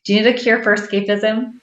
Do you need a cure for escapism?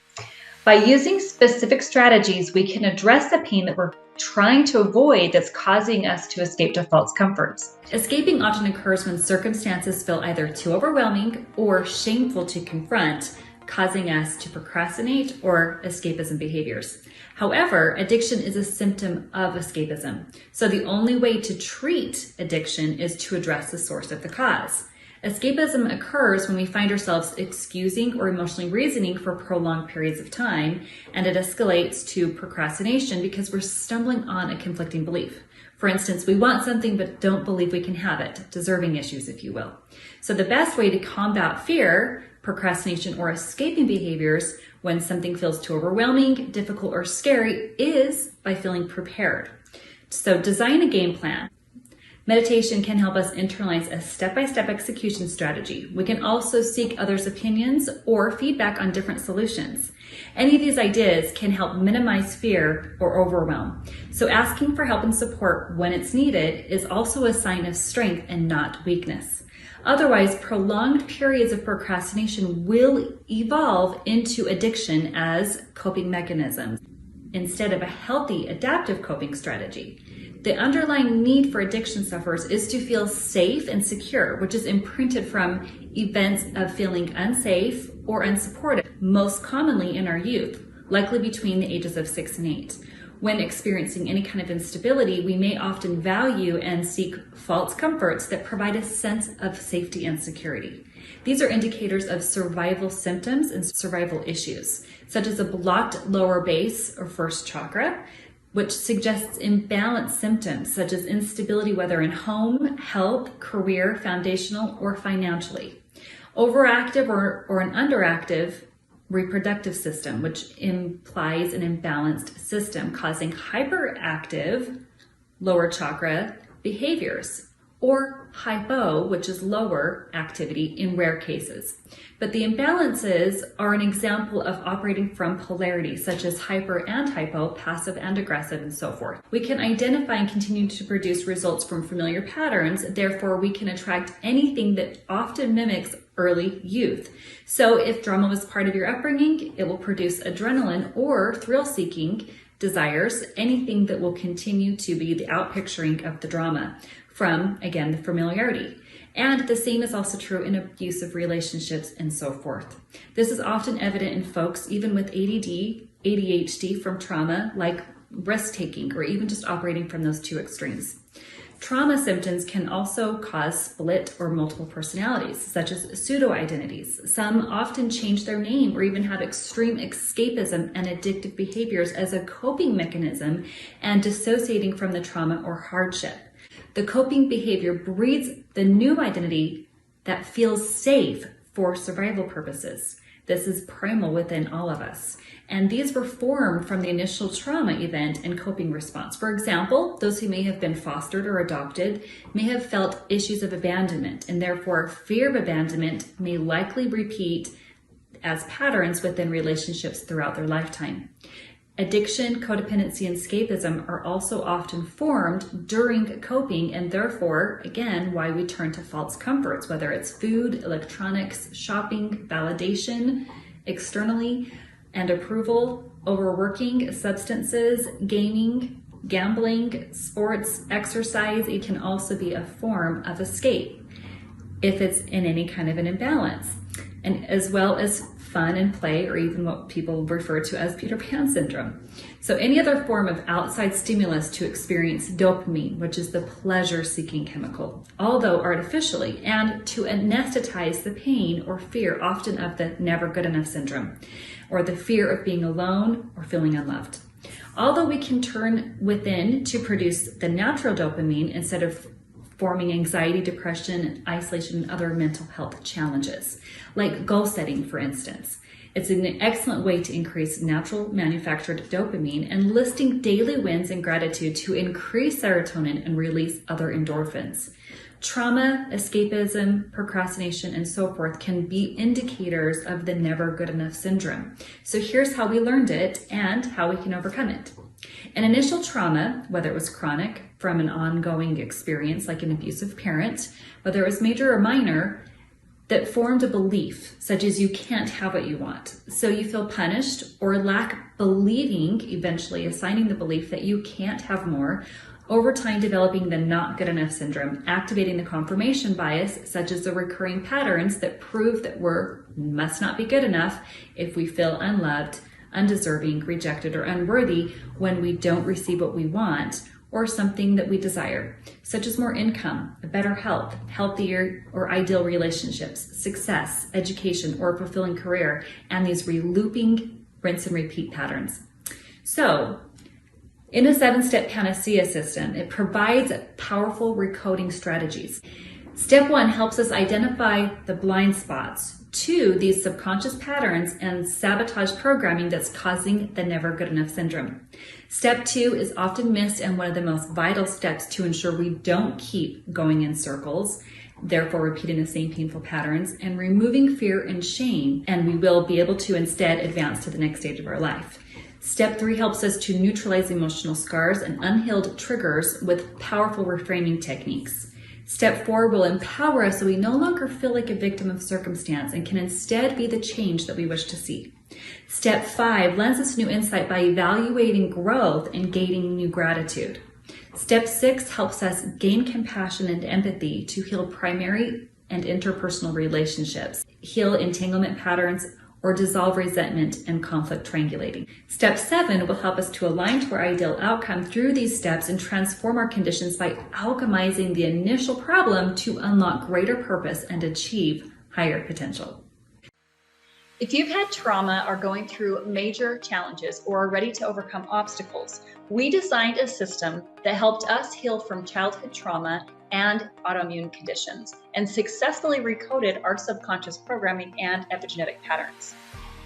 By using specific strategies, we can address the pain that we're trying to avoid that's causing us to escape to false comforts. Escaping often occurs when circumstances feel either too overwhelming or shameful to confront, causing us to procrastinate or escapism behaviors. However, addiction is a symptom of escapism. So the only way to treat addiction is to address the source of the cause. Escapism occurs when we find ourselves excusing or emotionally reasoning for prolonged periods of time, and it escalates to procrastination because we're stumbling on a conflicting belief. For instance, we want something but don't believe we can have it, deserving issues, if you will. So the best way to combat fear, procrastination, or escaping behaviors when something feels too overwhelming, difficult, or scary is by feeling prepared. So design a game plan. Meditation can help us internalize a step-by-step execution strategy. We can also seek others' opinions or feedback on different solutions. Any of these ideas can help minimize fear or overwhelm. So asking for help and support when it's needed is also a sign of strength and not weakness. Otherwise, prolonged periods of procrastination will evolve into addiction as coping mechanisms instead of a healthy adaptive coping strategy. The underlying need for addiction sufferers is to feel safe and secure, which is imprinted from events of feeling unsafe or unsupported, most commonly in our youth, likely between the ages of 6 and 8. When experiencing any kind of instability, we may often value and seek false comforts that provide a sense of safety and security. These are indicators of survival symptoms and survival issues, such as a blocked lower base or first chakra, which suggests imbalanced symptoms such as instability, whether in home, health, career, foundational, or financially. Overactive or an underactive reproductive system, which implies an imbalanced system causing hyperactive lower chakra behaviors, or hypo, which is lower activity in rare cases. But the imbalances are an example of operating from polarity, such as hyper and hypo, passive and aggressive, and so forth. We can identify and continue to produce results from familiar patterns, therefore we can attract anything that often mimics early youth. So if drama was part of your upbringing, it will produce adrenaline or thrill-seeking desires, anything that will continue to be the outpicturing of the drama from, again, the familiarity. And the same is also true in abusive relationships and so forth. This is often evident in folks, even with ADD, ADHD from trauma, like risk-taking or even just operating from those two extremes. Trauma symptoms can also cause split or multiple personalities, such as pseudo-identities. Some often change their name or even have extreme escapism and addictive behaviors as a coping mechanism and dissociating from the trauma or hardship. The coping behavior breeds the new identity that feels safe for survival purposes. This is primal within all of us. And these were formed from the initial trauma event and coping response. For example, those who may have been fostered or adopted may have felt issues of abandonment, and therefore fear of abandonment may likely repeat as patterns within relationships throughout their lifetime. Addiction, codependency, and escapism are also often formed during coping, and therefore, again, why we turn to false comforts, whether it's food, electronics, shopping, validation, externally, and approval, overworking, substances, gaming, gambling, sports, exercise. It can also be a form of escape if it's in any kind of an imbalance, and as well as fun and play, or even what people refer to as Peter Pan syndrome. So any other form of outside stimulus to experience dopamine, which is the pleasure-seeking chemical, although artificially, and to anesthetize the pain or fear, often of the never good enough syndrome, or the fear of being alone or feeling unloved. Although we can turn within to produce the natural dopamine instead of forming anxiety, depression, isolation, and other mental health challenges, like goal setting, for instance. It's an excellent way to increase natural manufactured dopamine and listing daily wins and gratitude to increase serotonin and release other endorphins. Trauma, escapism, procrastination, and so forth can be indicators of the never good enough syndrome. So here's how we learned it and how we can overcome it. An initial trauma, whether it was chronic from an ongoing experience like an abusive parent, whether it was major or minor, that formed a belief, such as you can't have what you want. So you feel punished or lack believing, eventually assigning the belief that you can't have more, over time developing the not good enough syndrome, activating the confirmation bias, such as the recurring patterns that prove that must not be good enough if we feel unloved, undeserving, rejected, or unworthy when we don't receive what we want or something that we desire, such as more income, better health, healthier or ideal relationships, success, education, or a fulfilling career, and these looping rinse and repeat patterns. So, in a 7-step panacea system, it provides powerful recoding strategies. Step 1 helps us identify the blind spots. 2, these subconscious patterns and sabotage programming that's causing the never good enough syndrome. Step 2 is often missed and one of the most vital steps to ensure we don't keep going in circles, therefore repeating the same painful patterns and removing fear and shame, and we will be able to instead advance to the next stage of our life. Step 3 helps us to neutralize emotional scars and unhealed triggers with powerful reframing techniques. Step 4 will empower us so we no longer feel like a victim of circumstance and can instead be the change that we wish to see. Step 5 lends us new insight by evaluating growth and gaining new gratitude. Step 6 helps us gain compassion and empathy to heal primary and interpersonal relationships, heal entanglement patterns, or dissolve resentment and conflict triangulating. Step 7 will help us to align to our ideal outcome through these steps and transform our conditions by alchemizing the initial problem to unlock greater purpose and achieve higher potential. If you've had trauma, are going through major challenges, or are ready to overcome obstacles, we designed a system that helped us heal from childhood trauma and autoimmune conditions, and successfully recoded our subconscious programming and epigenetic patterns.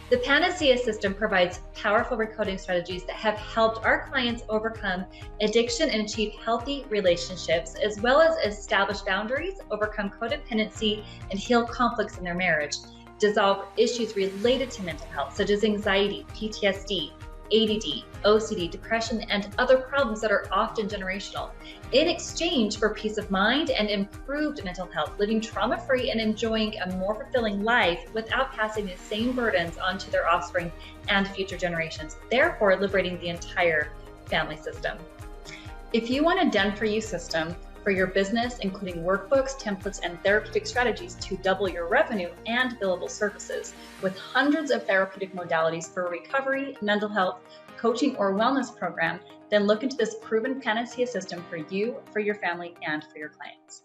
The Panacea system provides powerful recoding strategies that have helped our clients overcome addiction and achieve healthy relationships, as well as establish boundaries, overcome codependency, and heal conflicts in their marriage, dissolve issues related to mental health, such as anxiety, PTSD, ADD, OCD, depression, and other problems that are often generational, in exchange for peace of mind and improved mental health, living trauma-free and enjoying a more fulfilling life without passing the same burdens onto their offspring and future generations, therefore liberating the entire family system. If you want a done-for-you system for your business, including workbooks, templates, and therapeutic strategies to double your revenue and billable services, with hundreds of therapeutic modalities for recovery, mental health, coaching, or wellness program, then look into this proven Panacea system for you, for your family, and for your clients.